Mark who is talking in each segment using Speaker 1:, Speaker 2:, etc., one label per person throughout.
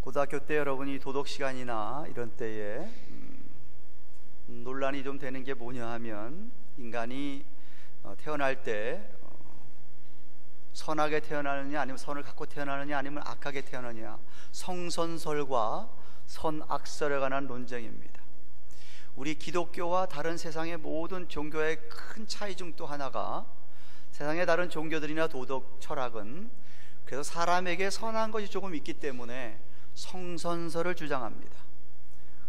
Speaker 1: 고등학교 때 여러분이 도덕 시간이나 이런 때에 논란이 좀 되는 게 뭐냐 하면, 인간이 태어날 때 선하게 태어나느냐 아니면 선을 갖고 태어나느냐 아니면 악하게 태어나느냐, 성선설과 선악설에 관한 논쟁입니다. 우리 기독교와 다른 세상의 모든 종교의 큰 차이 중 또 하나가, 세상의 다른 종교들이나 도덕 철학은 그래서 사람에게 선한 것이 조금 있기 때문에 성선설을 주장합니다.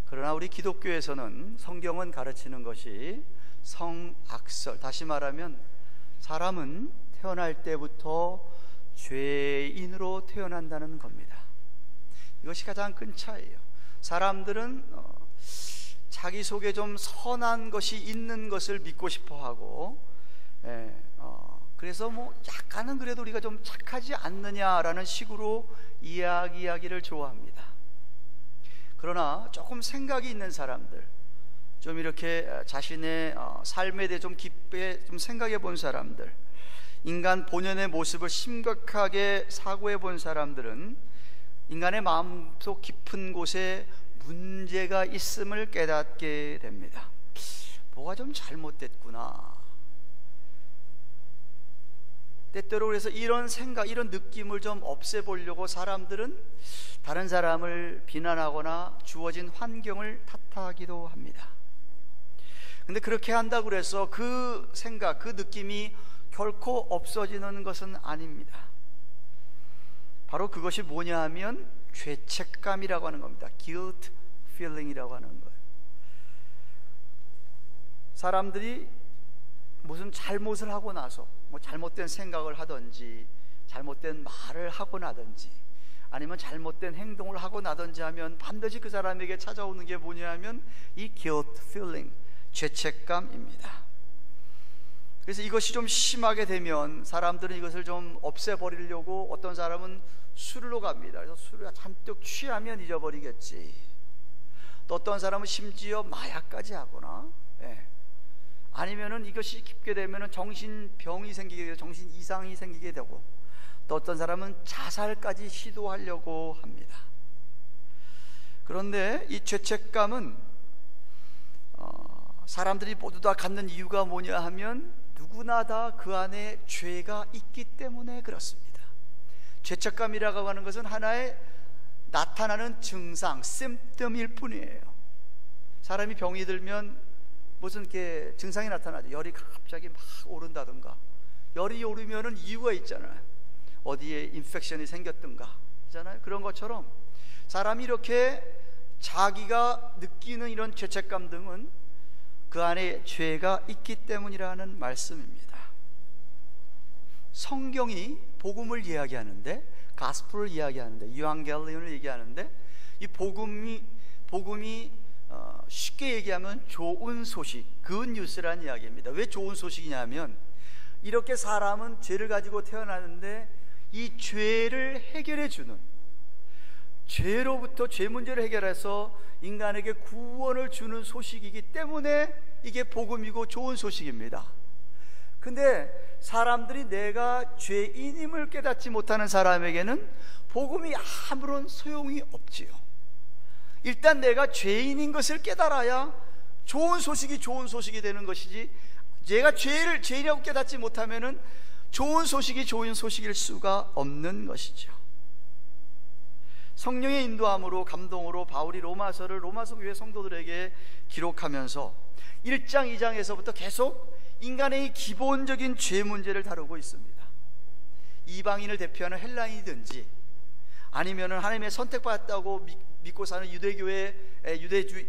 Speaker 1: 그러나 우리 기독교에서는 성경은 가르치는 것이 성악설, 다시 말하면 사람은 태어날 때부터 죄인으로 태어난다는 겁니다. 이것이 가장 큰 차이예요. 사람들은 자기 속에 좀 선한 것이 있는 것을 믿고 싶어하고, 그래서 뭐 약간은 그래도 우리가 좀 착하지 않느냐라는 식으로 이야기하기를 좋아합니다. 그러나 조금 생각이 있는 사람들, 좀 이렇게 자신의 삶에 대해 좀 깊게 좀 생각해 본 사람들, 인간 본연의 모습을 심각하게 사고해 본 사람들은 인간의 마음속 깊은 곳에 문제가 있음을 깨닫게 됩니다. 뭐가 좀 잘못됐구나. 때때로 그래서 이런 생각, 이런 느낌을 좀 없애보려고 사람들은 다른 사람을 비난하거나 주어진 환경을 탓하기도 합니다. 근데 그렇게 한다고 해서 그 생각, 그 느낌이 결코 없어지는 것은 아닙니다. 바로 그것이 뭐냐 하면 죄책감이라고 하는 겁니다. guilt feeling이라고 하는 거예요. 사람들이 무슨 잘못을 하고 나서 뭐 잘못된 생각을 하든지 잘못된 말을 하고 나든지 아니면 잘못된 행동을 하고 나든지 하면 반드시 그 사람에게 찾아오는 게 뭐냐 하면 이 guilt feeling, 죄책감입니다. 그래서 이것이 좀 심하게 되면 사람들은 이것을 좀 없애버리려고 어떤 사람은 술로 갑니다. 그래서 술을 잔뜩 취하면 잊어버리겠지. 또 어떤 사람은 심지어 마약까지 하거나, 아니면은 이것이 깊게 되면은 정신병이 생기게 되고 정신 이상이 생기게 되고, 또 어떤 사람은 자살까지 시도하려고 합니다. 그런데 이 죄책감은 사람들이 모두 다 갖는 이유가 뭐냐 하면 누구나 다 그 안에 죄가 있기 때문에 그렇습니다. 죄책감이라고 하는 것은 하나의 나타나는 증상, 심пт음일 뿐이에요. 사람이 병이 들면 무슨 이렇게 증상이 나타나죠. 열이 갑자기 막 오른다든가, 열이 오르면은 이유가 있잖아요. 어디에 인펙션이 생겼든가 있잖아요. 그런 것처럼 사람이 이렇게 자기가 느끼는 이런 죄책감 등은 그 안에 죄가 있기 때문이라는 말씀입니다. 성경이 복음을 이야기하는데, 가스펠을 이야기하는데, 이완겔리온을 얘기하는데, 이 복음이 쉽게 얘기하면 좋은 소식, 굿뉴스라는 이야기입니다. 왜 좋은 소식이냐면, 이렇게 사람은 죄를 가지고 태어나는데 이 죄를 해결해 주는, 죄로부터 죄 문제를 해결해서 인간에게 구원을 주는 소식이기 때문에 이게 복음이고 좋은 소식입니다. 근데 사람들이 내가 죄인임을 깨닫지 못하는 사람에게는 복음이 아무런 소용이 없지요. 일단 내가 죄인인 것을 깨달아야 좋은 소식이 되는 것이지, 내가 죄인이라고 깨닫지 못하면은 좋은 소식일 수가 없는 것이죠. 성령의 인도함으로, 감동으로 바울이 로마서를 로마서 교회 성도들에게 기록하면서 1장 2장에서부터 계속 인간의 이 기본적인 죄 문제를 다루고 있습니다. 이방인을 대표하는 헬라인이든지 아니면은 하나님의 선택받았다고 믿고 사는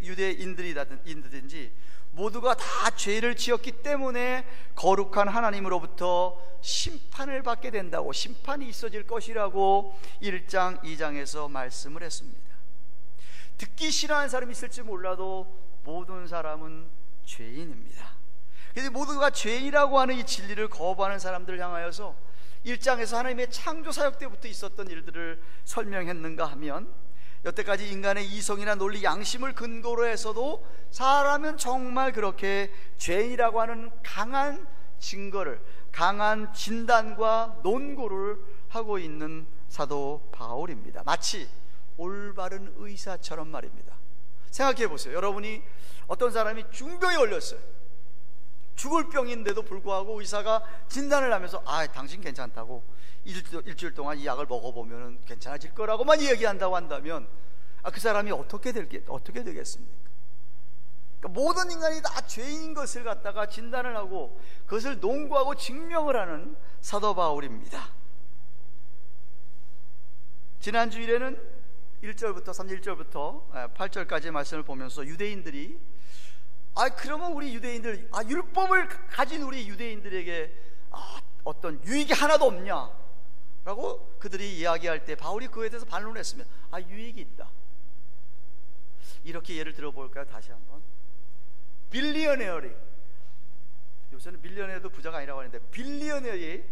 Speaker 1: 유대인들이든지 모두가 다 죄를 지었기 때문에 거룩한 하나님으로부터 심판을 받게 된다고, 심판이 있어질 것이라고 1장 2장에서 말씀을 했습니다. 듣기 싫어하는 사람이 있을지 몰라도 모든 사람은 죄인입니다. 그래서 모두가 죄인이라고 하는 이 진리를 거부하는 사람들을 향하여서 1장에서 하나님의 창조 사역 때부터 있었던 일들을 설명했는가 하면, 여태까지 인간의 이성이나 논리, 양심을 근거로 해서도 사람은 정말 그렇게 죄인이라고 하는 강한 증거를, 강한 진단과 논고를 하고 있는 사도 바울입니다. 마치 올바른 의사처럼 말입니다. 생각해 보세요. 여러분이 어떤 사람이 중병에 걸렸어요. 죽을 병인데도 불구하고 의사가 진단을 하면서 당신 괜찮다고, 일주일 동안 이 약을 먹어보면 괜찮아질 거라고만 얘기한다고 한다면 그 사람이 어떻게 되겠습니까? 그러니까 모든 인간이 다 죄인인 것을 갖다가 진단을 하고 그것을 논구하고 증명을 하는 사도 바울입니다. 지난 주일에는 1절부터 31절부터 8절까지의 말씀을 보면서 유대인들이 그러면 우리 유대인들 율법을 가진 우리 유대인들에게 어떤 유익이 하나도 없냐 라고 그들이 이야기할 때 바울이 그에 대해서 반론을 했으면 유익이 있다. 이렇게 예를 들어볼까요? 다시 한번. 빌리어네어리, 요새는 밀리어네어도 부자가 아니라고 하는데 빌리어네어리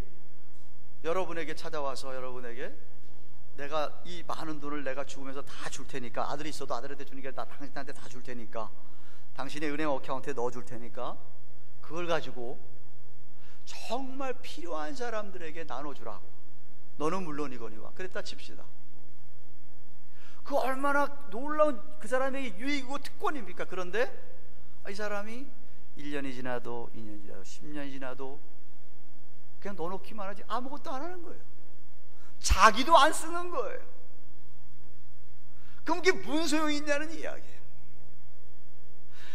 Speaker 1: 여러분에게 찾아와서 여러분에게 내가 이 많은 돈을 내가 죽으면서 다 줄 테니까, 아들이 있어도 아들한테 주는 게 나 당신한테 다 줄 테니까, 당신의 은행 어카운트에 넣어 줄 테니까 그걸 가지고 정말 필요한 사람들에게 나눠주라고, 너는 물론이거니와 그랬다 칩시다. 그 얼마나 놀라운 그 사람에게 유익이고 특권입니까? 그런데 이 사람이 1년이 지나도 2년이 지나도 10년이 지나도 그냥 넣어놓기만 하지 아무것도 안 하는 거예요. 자기도 안 쓰는 거예요. 그럼 그게 무슨 소용이 있냐는 이야기예요.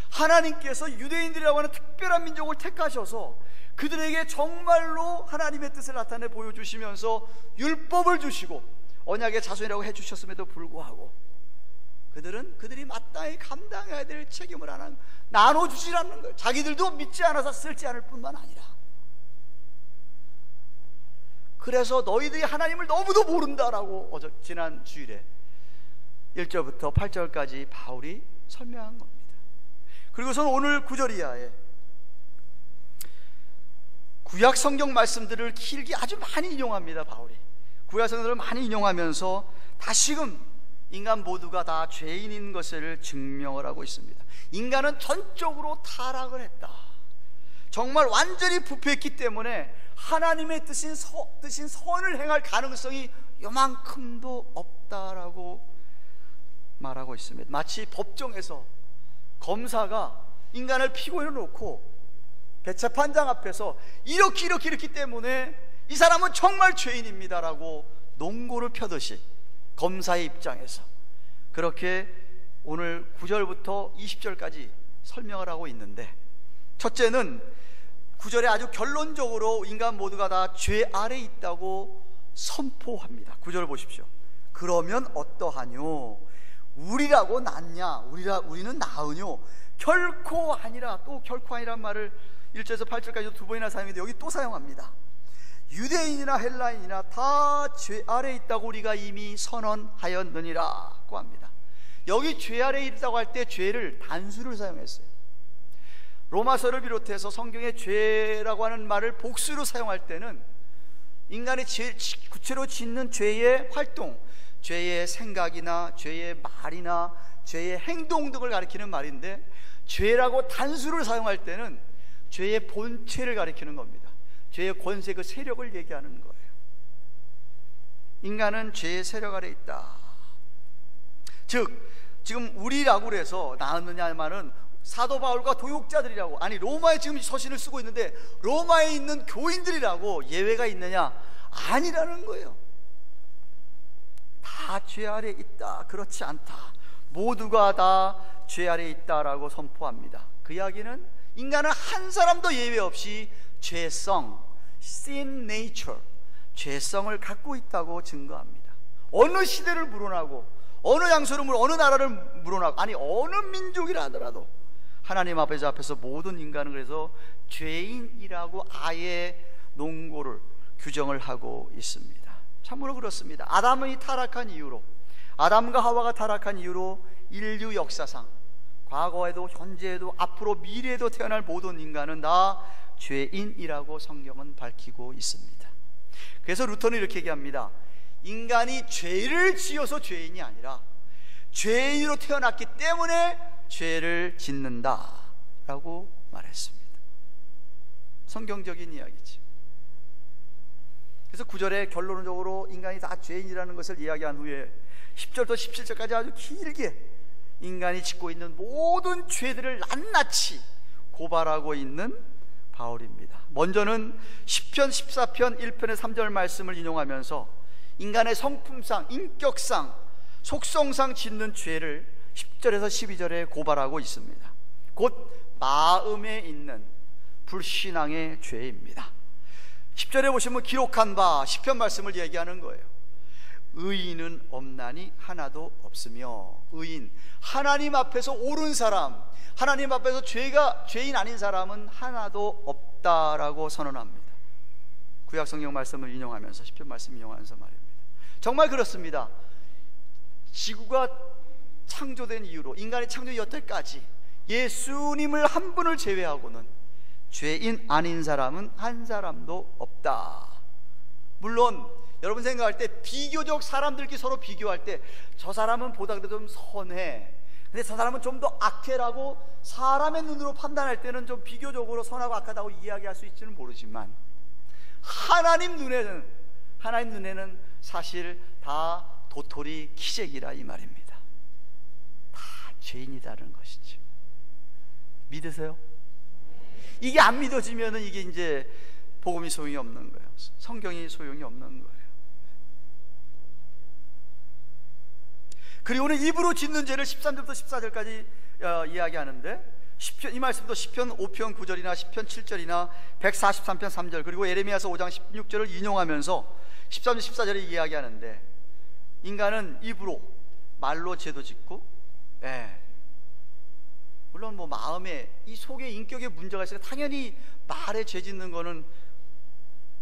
Speaker 1: 하나님께서 유대인들이라고 하는 특별한 민족을 택하셔서 그들에게 정말로 하나님의 뜻을 나타내 보여주시면서 율법을 주시고 언약의 자손이라고 해주셨음에도 불구하고 그들이 마땅히 감당해야 될 책임을 나눠주지 않는 거예요. 자기들도 믿지 않아서 쓸지 않을 뿐만 아니라. 그래서 너희들이 하나님을 너무도 모른다라고 지난 주일에 1절부터 8절까지 바울이 설명한 겁니다. 그리고선 오늘 9절 이하에 구약 성경 말씀들을 길게 아주 많이 인용합니다. 바울이 구약 성경들을 많이 인용하면서 다시금 인간 모두가 다 죄인인 것을 증명을 하고 있습니다. 인간은 전적으로 타락을 했다. 정말 완전히 부패했기 때문에 하나님의 뜻인 선을 행할 가능성이 요만큼도 없다라고 말하고 있습니다. 마치 법정에서 검사가 인간을 피고인을 놓고 재판장 앞에서 이렇기 때문에 이 사람은 정말 죄인입니다라고 논고를 펴듯이 검사의 입장에서 그렇게 오늘 9절부터 20절까지 설명을 하고 있는데, 첫째는 9절에 아주 결론적으로 인간 모두가 다 죄 아래 있다고 선포합니다. 9절을 보십시오. 그러면 어떠하뇨? 우리라고 낫냐? 우리는 나으뇨? 결코 아니라. 또 결코 아니란 말을 1절에서 8절까지 두 번이나 사용했는데 여기 또 사용합니다. 유대인이나 헬라인이나 다 죄 아래 있다고 우리가 이미 선언하였느니라고 합니다. 여기 죄 아래 있다고 할 때 죄를 단수를 사용했어요. 로마서를 비롯해서 성경의 죄라고 하는 말을 복수로 사용할 때는 인간이 구체로 짓는 죄의 활동, 죄의 생각이나 죄의 말이나 죄의 행동 등을 가리키는 말인데, 죄라고 단수를 사용할 때는 죄의 본체를 가리키는 겁니다. 죄의 권세, 그 세력을 얘기하는 거예요. 인간은 죄의 세력 아래 있다. 즉 지금 우리라고 해서 나았느냐의 말은 사도 바울과 도역자들이라고, 아니 로마에 지금 서신을 쓰고 있는데 로마에 있는 교인들이라고 예외가 있느냐? 아니라는 거예요. 다 죄 아래 있다. 그렇지 않다. 모두가 다 죄 아래 있다라고 선포합니다. 그 이야기는 인간은 한 사람도 예외 없이 죄성, sin nature, 죄성을 갖고 있다고 증거합니다. 어느 시대를 물어나고 어느 장소를 어느 나라를 물어나고, 아니 어느 민족이라 하더라도 하나님 앞에서 모든 인간은 그래서 죄인이라고 아예 논고를 규정을 하고 있습니다. 참으로 그렇습니다. 아담이 타락한 이유로, 아담과 하와가 타락한 이유로 인류 역사상 과거에도 현재에도 앞으로 미래에도 태어날 모든 인간은 다 죄인이라고 성경은 밝히고 있습니다. 그래서 루터는 이렇게 얘기합니다. 인간이 죄를 지어서 죄인이 아니라 죄인으로 태어났기 때문에 죄를 짓는다 라고 말했습니다. 성경적인 이야기지. 그래서 9절에 결론적으로 인간이 다 죄인이라는 것을 이야기한 후에 10절부터 17절까지 아주 길게 인간이 짓고 있는 모든 죄들을 낱낱이 고발하고 있는 바울입니다. 먼저는 시편 14편 1편의 3절 말씀을 인용하면서 인간의 성품상, 인격상, 속성상 짓는 죄를 10절에서 12절에 고발하고 있습니다. 곧 마음에 있는 불신앙의 죄입니다. 10절에 보시면 기록한 바 시편 말씀을 얘기하는 거예요. 의인은 없나니 하나도 없으며, 의인, 하나님 앞에서 옳은 사람, 하나님 앞에서 죄인 아닌 사람은 하나도 없다라고 선언합니다. 구약 성경 말씀을 인용하면서, 시편 말씀 인용하면서 말입니다. 정말 그렇습니다. 지구가 창조된 이후로, 인간이 창조 여태까지 예수님을 한 분을 제외하고는 죄인 아닌 사람은 한 사람도 없다. 물론 여러분 생각할 때 비교적 사람들끼리 서로 비교할 때 저 사람은 보다 그래도 좀 선해, 근데 저 사람은 좀 더 악해라고 사람의 눈으로 판단할 때는 좀 비교적으로 선하고 악하다고 이야기할 수 있지는 모르지만, 하나님 눈에는 사실 다 도토리 키재기라 이 말입니다. 다 죄인이라는 것이죠. 믿으세요? 이게 안 믿어지면은 이게 이제 복음이 소용이 없는 거예요. 성경이 소용이 없는 거예요. 그리고는 입으로 짓는 죄를 13절부터 14절까지 이야기하는데, 이 말씀도 시편 5편 9절이나 시편 7절이나 143편 3절, 그리고 에레미야서 5장 16절을 인용하면서 13절 14절에 이야기하는데, 인간은 입으로, 말로 죄도 짓고, 물론 뭐 마음에, 이 속에 인격에 문제가 있으니까 당연히 말에 죄 짓는 거는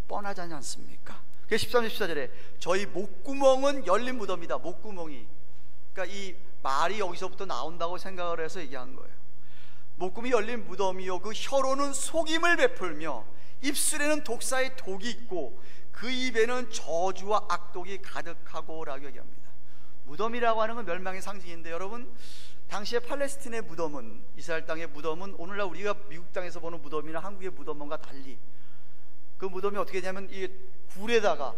Speaker 1: 뻔하지 않습니까? 그래서 13절 14절에 저희 목구멍은 열린 무덤이다. 목구멍이, 그러니까 이 말이 여기서부터 나온다고 생각을 해서 얘기한 거예요. 목구멍이 열린 무덤이요, 그 혀로는 속임을 베풀며 입술에는 독사의 독이 있고 그 입에는 저주와 악독이 가득하고 라고 얘기합니다. 무덤이라고 하는 건 멸망의 상징인데, 여러분 당시에 팔레스틴의 무덤은, 이스라엘 땅의 무덤은 오늘날 우리가 미국 땅에서 보는 무덤이나 한국의 무덤과 달리 그 무덤이 어떻게 되냐면 이 굴에다가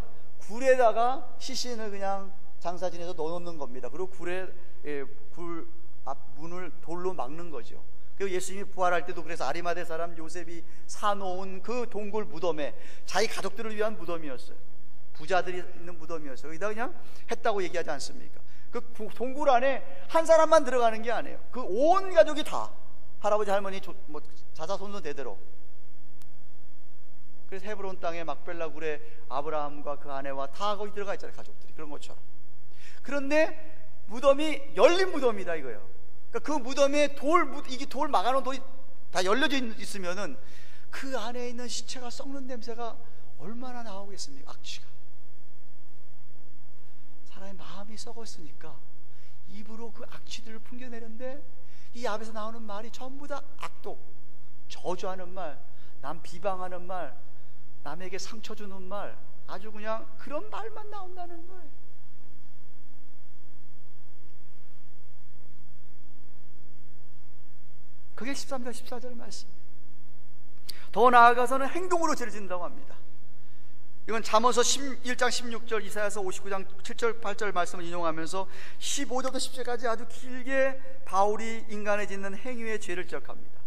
Speaker 1: 시신을 그냥 장사 지내서 넣어놓는 겁니다. 그리고 굴 앞 문을 돌로 막는 거죠. 그리고 예수님이 부활할 때도 그래서 아리마대 사람 요셉이 사놓은 그 동굴 무덤에 자기 가족들을 위한 무덤이었어요. 부자들이 있는 무덤이었어요. 여기다 그냥 했다고 얘기하지 않습니까? 그 동굴 안에 한 사람만 들어가는 게 아니에요. 그 온 가족이 다, 할아버지 할머니 뭐 자자손손 대대로. 그래서 헤브론 땅에 막벨라 굴에 아브라함과 그 아내와 다 거기 들어가 있잖아요, 가족들이. 그런 것처럼. 그런데 무덤이 열린 무덤이다 이거예요. 그러니까 그 무덤에 이게 돌 막아놓은 돌이 다 열려져 있으면은 그 안에 있는 시체가 썩는 냄새가 얼마나 나오겠습니까? 악취가. 사람의 마음이 썩었으니까 입으로 그 악취들을 풍겨내는데, 이 앞에서 나오는 말이 전부 다 악독, 저주하는 말, 남 비방하는 말, 남에게 상처 주는 말, 아주 그냥 그런 말만 나온다는 거예요. 그게 13절 14절 말씀. 더 나아가서는 행동으로 죄를 짓는다고 합니다. 이건 잠언서 1장 16절, 이사야서 59장 7절 8절 말씀을 인용하면서 15절부터 10절까지 아주 길게 바울이 인간에 짓는 행위의 죄를 지적합니다.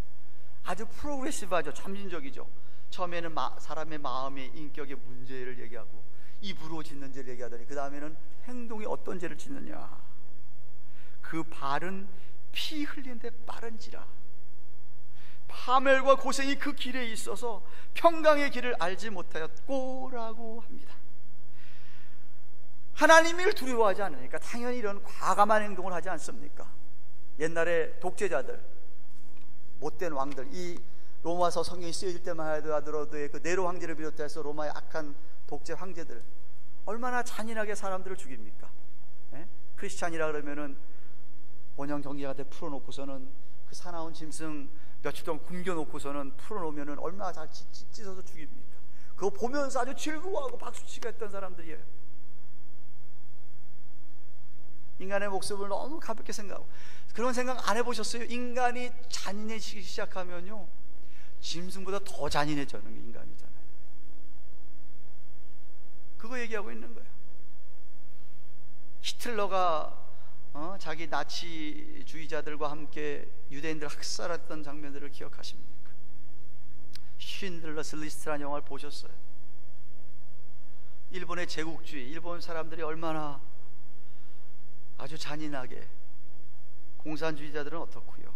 Speaker 1: 아주 프로그레시브하죠. 점진적이죠. 처음에는 사람의 마음의 인격의 문제를 얘기하고 입으로 짓는 죄를 얘기하더니 그 다음에는 행동이 어떤 죄를 짓느냐. 그 발은 피 흘리는데 빠른지라. 파멸과 고생이 그 길에 있어서 평강의 길을 알지 못하였고라고 합니다. 하나님을 두려워하지 않으니까 당연히 이런 과감한 행동을 하지 않습니까? 옛날에 독재자들, 못된 왕들, 이 로마서 성경이 쓰여질 때만 하더라도 그 네로 황제를 비롯해서 로마의 악한 독재 황제들 얼마나 잔인하게 사람들을 죽입니까? 크리스찬이라 그러면은 원형 경기한테 풀어놓고서는 그 사나운 짐승 며칠 동안 굶겨놓고서는 풀어놓으면은 얼마나 잘 찢어서 죽입니까? 그거 보면서 아주 즐거워하고 박수치고 했던 사람들이에요. 인간의 목숨을 너무 가볍게 생각하고, 그런 생각 안 해보셨어요? 인간이 잔인해지기 시작하면요, 짐승보다 더 잔인해지는 게 인간이잖아요. 그거 얘기하고 있는 거예요. 히틀러가 자기 나치주의자들과 함께 유대인들을 학살했던 장면들을 기억하십니까? 쉰들러스 리스트라는 영화를 보셨어요? 일본의 제국주의, 일본 사람들이 얼마나 아주 잔인하게, 공산주의자들은 어떻고요?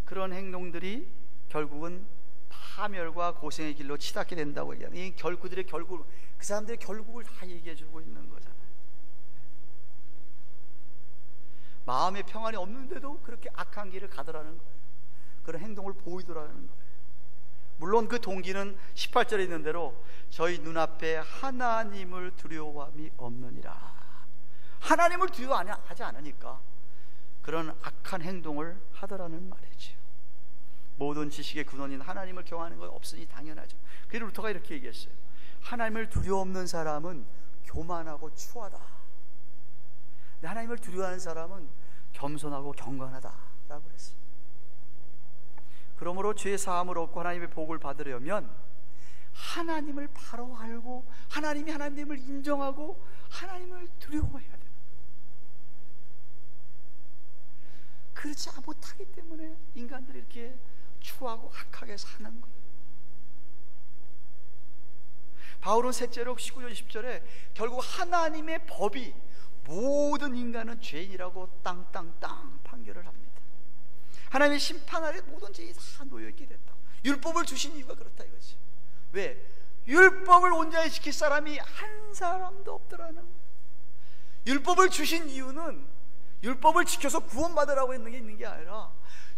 Speaker 1: 그런 행동들이 결국은 파멸과 고생의 길로 치닫게 된다고 얘기합니다. 이 그들의 결국, 그 사람들의 결국을 다 얘기해 주고 있는 거잖아요. 마음의 평안이 없는데도 그렇게 악한 길을 가더라는 거예요. 그런 행동을 보이더라는 거예요. 물론 그 동기는 18절에 있는 대로 저희 눈앞에 하나님을 두려워함이 없느니라. 하나님을 두려워하지 않으니까 그런 악한 행동을 하더라는 말이죠. 모든 지식의 근원인 하나님을 경외하는 건 없으니 당연하죠. 그래서 루터가 이렇게 얘기했어요. 하나님을 두려워 없는 사람은 교만하고 추하다. 근데 하나님을 두려워하는 사람은 겸손하고 경건하다 라고 그랬어요. 그러므로 죄 사함을 얻고 하나님의 복을 받으려면 하나님을 바로 알고 하나님이 하나님을 인정하고 하나님을 두려워해야 돼요. 그렇지 못하기 때문에 인간들이 이렇게 추하고 악하게 사는 거예요. 바울은 셋째로 19절 20절에 결국 하나님의 법이 모든 인간은 죄인이라고 땅땅땅 판결을 합니다. 하나님의 심판 아래 모든 죄인이 다 놓여있게 됐다. 율법을 주신 이유가 그렇다 이거지. 왜? 율법을 온전히 지킬 사람이 한 사람도 없더라는 거예요. 율법을 주신 이유는 율법을 지켜서 구원받으라고 있는 게 아니라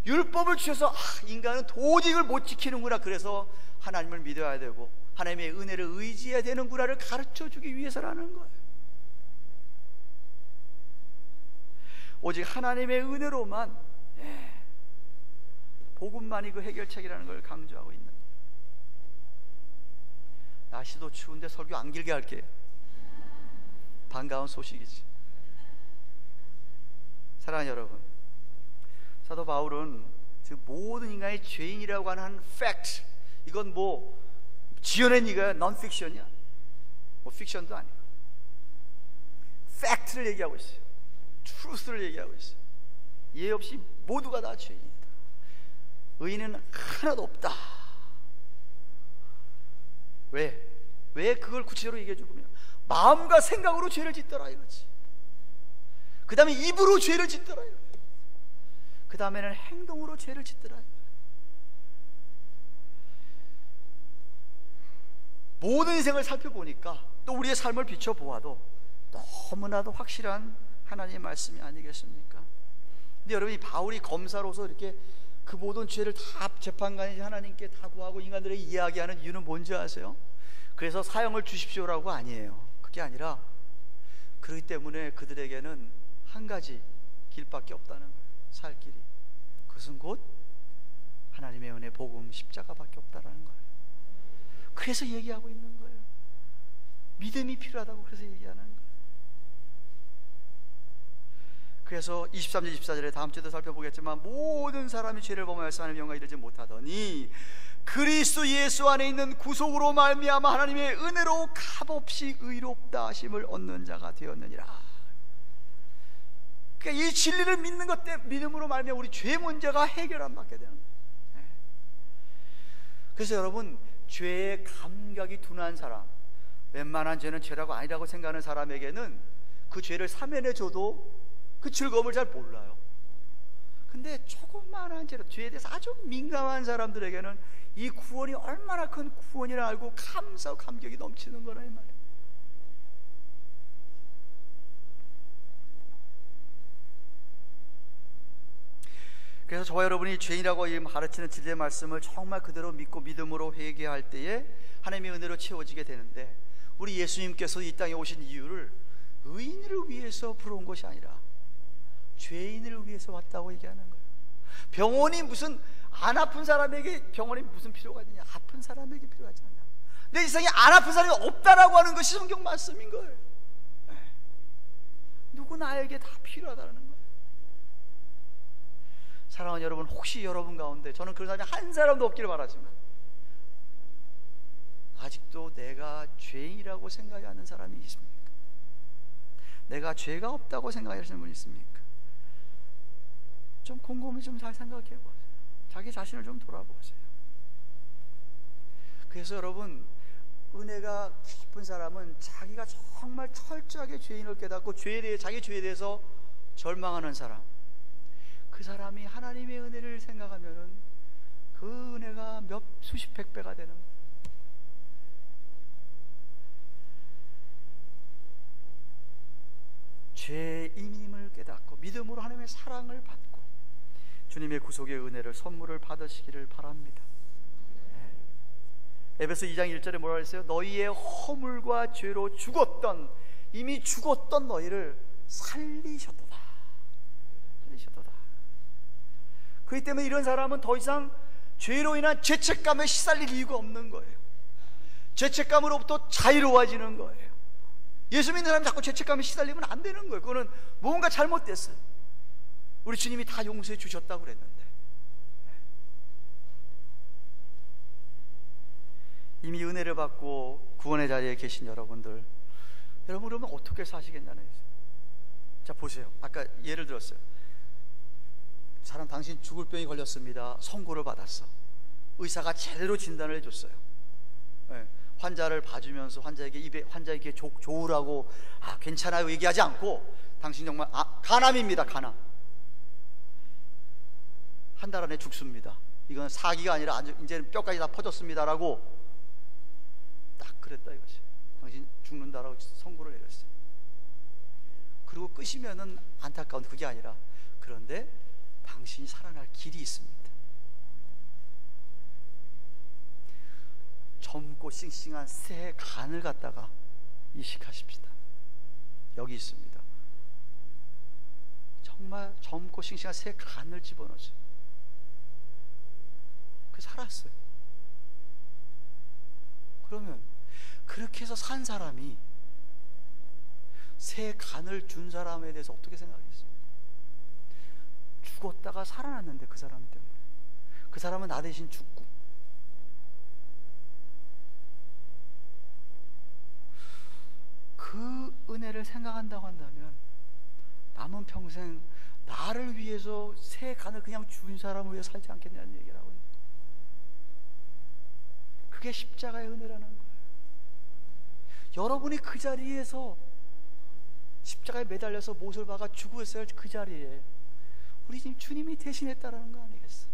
Speaker 1: 율법을 주셔서 인간은 도저히 이걸 못 지키는구나, 그래서 하나님을 믿어야 되고 하나님의 은혜를 의지해야 되는구나를 가르쳐주기 위해서라는 거예요. 오직 하나님의 은혜로만, 복음만이 그 해결책이라는 걸 강조하고 있는 거예요. 날씨도 추운데 설교 안 길게 할게요. 반가운 소식이지. 사랑하는 여러분, 사도 바울은 모든 인간이 죄인이라고 하는 팩트, 이건 뭐 지어낸 얘기야, non-fiction이야, 뭐 픽션도 아니고 팩트를 얘기하고 있어요. 트루스를 얘기하고 있어요. 예 없이 모두가 다 죄인이다. 의인은 하나도 없다. 왜 그걸 구체적으로 얘기해 주면 마음과 생각으로 죄를 짓더라 이거지. 그 다음에 입으로 죄를 짓더라 이거지. 그 다음에는 행동으로 죄를 짓더라. 모든 인생을 살펴보니까 또 우리의 삶을 비춰보아도 너무나도 확실한 하나님의 말씀이 아니겠습니까? 근데 여러분이 바울이 검사로서 이렇게 그 모든 죄를 다 재판관이 하나님께 다 구하고 인간들에게 이야기하는 이유는 뭔지 아세요? 그래서 사형을 주십시오라고 아니에요. 그게 아니라 그렇기 때문에 그들에게는 한 가지 길밖에 없다는 거예요. 살 길이. 그것은 곧 하나님의 은혜 복음 십자가밖에 없다라는 거예요. 그래서 얘기하고 있는 거예요. 믿음이 필요하다고 그래서 얘기하는 거예요. 그래서 23절 24절에 다음 주에도 살펴보겠지만 모든 사람이 죄를 범하여서 하나님의 영광에 이르지 못하더니 그리스도 예수 안에 있는 구속으로 말미암아 하나님의 은혜로 값없이 의롭다 하심을 얻는 자가 되었느니라. 그러니까 이 진리를 믿는 것 때문에, 믿음으로 말미암아 우리 죄 문제가 해결 안 받게 되는 거예요. 그래서 여러분, 죄에 감각이 둔한 사람, 웬만한 죄는 죄라고 아니라고 생각하는 사람에게는 그 죄를 사면해 줘도 그 즐거움을 잘 몰라요. 근데 조그마한 죄에 대해서 아주 민감한 사람들에게는 이 구원이 얼마나 큰 구원이라 알고 감사하고 감격이 넘치는 거라 이 말이에요. 그래서 저와 여러분이 죄인이라고 가르치는 진리의 말씀을 정말 그대로 믿고 믿음으로 회개할 때에 하나님의 은혜로 채워지게 되는데, 우리 예수님께서 이 땅에 오신 이유를 의인을 위해서 부러운 것이 아니라 죄인을 위해서 왔다고 얘기하는 거예요. 병원이 무슨 안 아픈 사람에게 병원이 무슨 필요가 있느냐? 아픈 사람에게 필요하지 않냐? 내 세상에 안 아픈 사람이 없다라고 하는 것이 성경 말씀인 거예요. 누구 나에게 다 필요하다는 거예요. 사랑하는 여러분, 혹시 여러분 가운데, 저는 그런 사람이 한 사람도 없기를 바라지만 아직도 내가 죄인이라고 생각하는 사람이 있습니까? 내가 죄가 없다고 생각하시는 분이 있습니까? 좀 곰곰이 좀 잘 생각해 보세요. 자기 자신을 좀 돌아보세요. 그래서 여러분, 은혜가 깊은 사람은 자기가 정말 철저하게 죄인을 깨닫고 자기 죄에 대해서 절망하는 사람, 그 사람이 하나님의 은혜를 생각하면은 그 은혜가 수십 백배가 되는 거예요. 죄인임을 깨닫고 믿음으로 하나님의 사랑을 받고 주님의 구속의 은혜를 선물을 받으시기를 바랍니다. 에베소 2장 1절에 뭐라 그랬어요? 너희의 허물과 죄로 이미 죽었던 너희를 살리셨도다. 그렇기 때문에 이런 사람은 더 이상 죄로 인한 죄책감에 시달릴 이유가 없는 거예요. 죄책감으로부터 자유로워지는 거예요. 예수 믿는 사람이 자꾸 죄책감에 시달리면 안 되는 거예요. 그거는 뭔가 잘못됐어요. 우리 주님이 다 용서해 주셨다고 그랬는데, 이미 은혜를 받고 구원의 자리에 계신 여러분들, 여러분 그러면 어떻게 사시겠냐는 거예요. 자 보세요. 아까 예를 들었어요. 사람 당신 죽을 병이 걸렸습니다. 선고를 받았어. 의사가 제대로 진단을 해줬어요. 네. 환자를 봐주면서 환자에게 좋으라고 괜찮아요 얘기하지 않고, 당신 정말 간암입니다. 간암. 한 달 안에 죽습니다. 이건 사기가 아니라 이제는 뼈까지 다 퍼졌습니다라고 딱 그랬다 이것이. 당신 죽는다라고 선고를 내렸어요. 그리고 끝이면은 안타까운 그게 아니라, 그런데 당신이 살아날 길이 있습니다. 젊고 싱싱한 새 간을 갖다가 이식하십시다. 여기 있습니다. 정말 젊고 싱싱한 새 간을 집어넣었어요. 그 살았어요. 그러면 그렇게 해서 산 사람이 새 간을 준 사람에 대해서 어떻게 생각하겠어요? 죽었다가 살아났는데, 그 사람 때문에. 그 사람은 나 대신 죽고, 그 은혜를 생각한다고 한다면 남은 평생 나를 위해서 새 간을 그냥 준 사람을 위해 살지 않겠냐는 얘기를 하고 있는 거예요. 그게 십자가의 은혜라는 거예요. 여러분이 그 자리에서 십자가에 매달려서 못을 박아 죽었어야 할 그 자리에 우리 주님이 대신했다라는 거 아니겠어?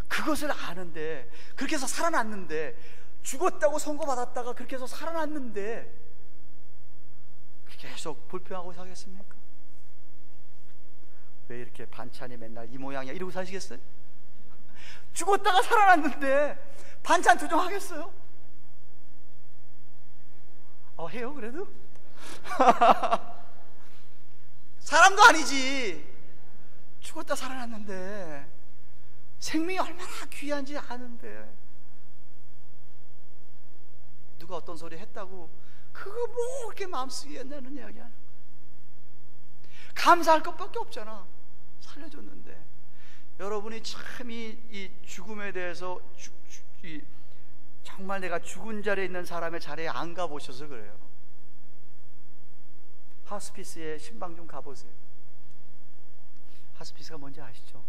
Speaker 1: 그것을 아는데, 그렇게 해서 살아났는데, 죽었다고 선고받았다가 그렇게 해서 살아났는데 계속 불평하고 사겠습니까? 왜 이렇게 반찬이 맨날 이 모양이야 이러고 사시겠어요? 죽었다가 살아났는데 반찬 투정하겠어요? 해요 그래도? 사람도 아니지. 죽었다 살아났는데 생명이 얼마나 귀한지 아는데 누가 어떤 소리 했다고 그거 뭐 그렇게 마음쓰게 했냐는 이야기 하는 거야. 감사할 것밖에 없잖아. 살려줬는데. 여러분이 참 이 죽음에 대해서 정말 내가 죽은 자리에 있는 사람의 자리에 안 가보셔서 그래요. 하스피스에 신방 좀 가보세요. 하스피스가 뭔지 아시죠?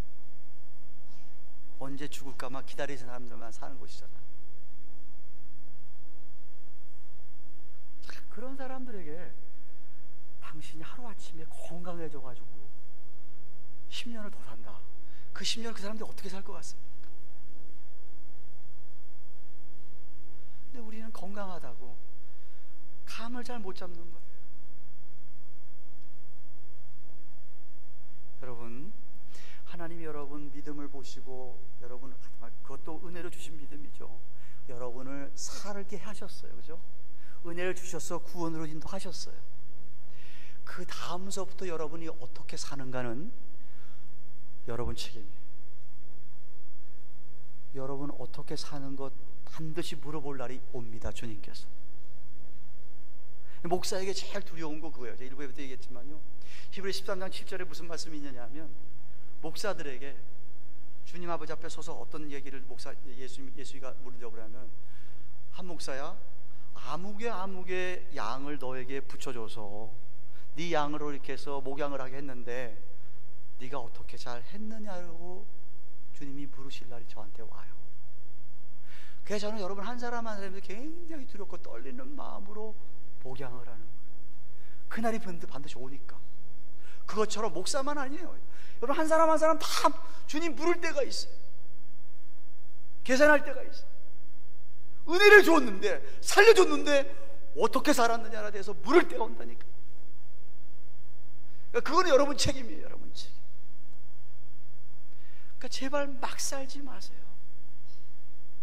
Speaker 1: 언제 죽을까만 기다리는 사람들만 사는 곳이잖아요. 그런 사람들에게 당신이 하루아침에 건강해져가지고 10년을 더 산다. 그 10년 그 사람들이 어떻게 살 것 같습니까? 근데 우리는 건강하다고 감을 잘 못 잡는 거예요. 여러분, 하나님이 여러분 믿음을 보시고, 여러분 그것도 은혜로 주신 믿음이죠. 여러분을 살게 하셨어요. 그죠? 은혜를 주셔서 구원으로 인도하셨어요. 그 다음서부터 여러분이 어떻게 사는가는 여러분 책임이에요. 여러분 어떻게 사는 것 반드시 물어볼 날이 옵니다. 주님께서. 목사에게 제일 두려운 거 그거예요. 제가 1부에부터 얘기했지만요, 히브리 13장 7절에 무슨 말씀이 있느냐 하면, 목사들에게 주님 아버지 앞에 서서 어떤 얘기를 예수가 물으려고 하면, 한 목사야, 아무개 양을 너에게 붙여줘서 네 양으로 이렇게 해서 목양을 하게 했는데 네가 어떻게 잘 했느냐고 주님이 물으실 날이 저한테 와요. 그래서 저는 여러분 한 사람 한 사람이 굉장히 두렵고 떨리는 마음으로 목양을 하는 거예요. 그날이 반드시 오니까. 그것처럼 목사만 아니에요. 여러분 한 사람 한 사람 다 주님 물을 때가 있어요. 계산할 때가 있어요. 은혜를 줬는데, 살려줬는데 어떻게 살았느냐에 대해서 물을 때가 온다니까. 그러니까 그거는 여러분 책임이에요. 여러분 책임. 그러니까 제발 막 살지 마세요.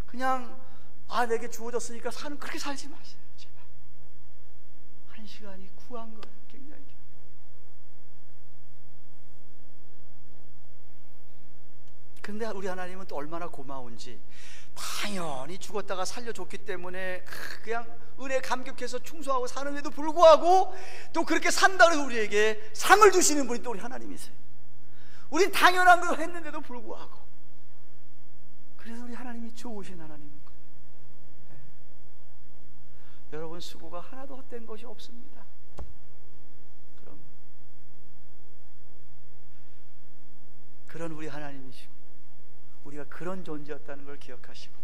Speaker 1: 그냥 내게 주어졌으니까 사는, 그렇게 살지 마세요. 제발. 한 시간이 구한 거예요. 굉장히. 근데 우리 하나님은 또 얼마나 고마운지, 당연히 죽었다가 살려줬기 때문에 그냥 은혜에 감격해서 충성하고 사는데도 불구하고 또 그렇게 산다 해서 우리에게 상을 주시는 분이 또 우리 하나님이세요. 우린 당연한 거 했는데도 불구하고. 그래서 우리 하나님이 좋으신 하나님인 거예요. 네. 여러분 수고가 하나도 헛된 것이 없습니다. 그런 우리 하나님이시고 우리가 그런 존재였다는 걸 기억하시고,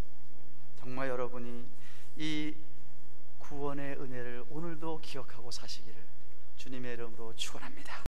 Speaker 1: 정말 여러분이 이 구원의 은혜를 오늘도 기억하고 사시기를 주님의 이름으로 축원합니다.